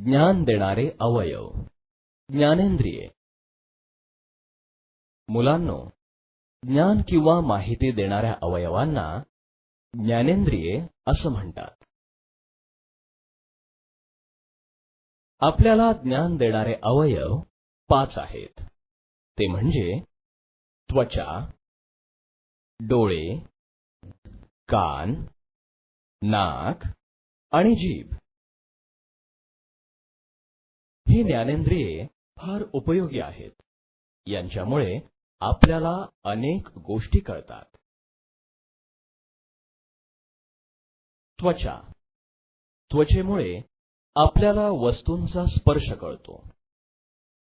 ज्ञान देणारे अवयव, ज्ञानेंद्रिये. मुलांनो, ज्ञान किंवा माहिती देणाऱ्या अवयवांना ज्ञानेंद्रिये असं म्हणतात. आपल्याला ज्ञान देणारे अवयव 5 आहेत. ते म्हणजे त्वचा, डोळे, कान, नाक आणि जीभ. ही ज्ञानेंद्रिये फार उपयोगी आहेत. यांच्यामुळे आपल्याला अनेक गोष्टी कळतात. त्वचा. त्वचेमुळे आपल्याला वस्तूंचा स्पर्श कळतो.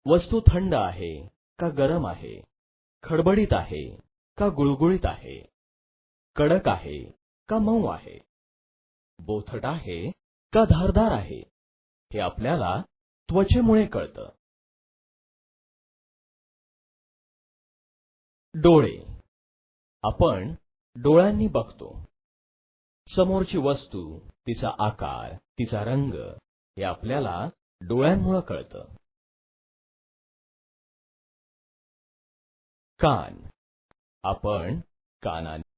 वस्तू थंड आहे का गरम आहे, खडबडीत आहे का गुळगुळीत आहे, कडक आहे का मऊ आहे, बोथट आहे का धारदार आहे, हे आपल्याला त्वचेमुळे कळतं. डोळे. आपण डोळ्यांनी बघतो. समोरची वस्तू, तिचा आकार, तिचा रंग हे आपल्याला डोळ्यांमुळे कळतं. कान. आपण कानाने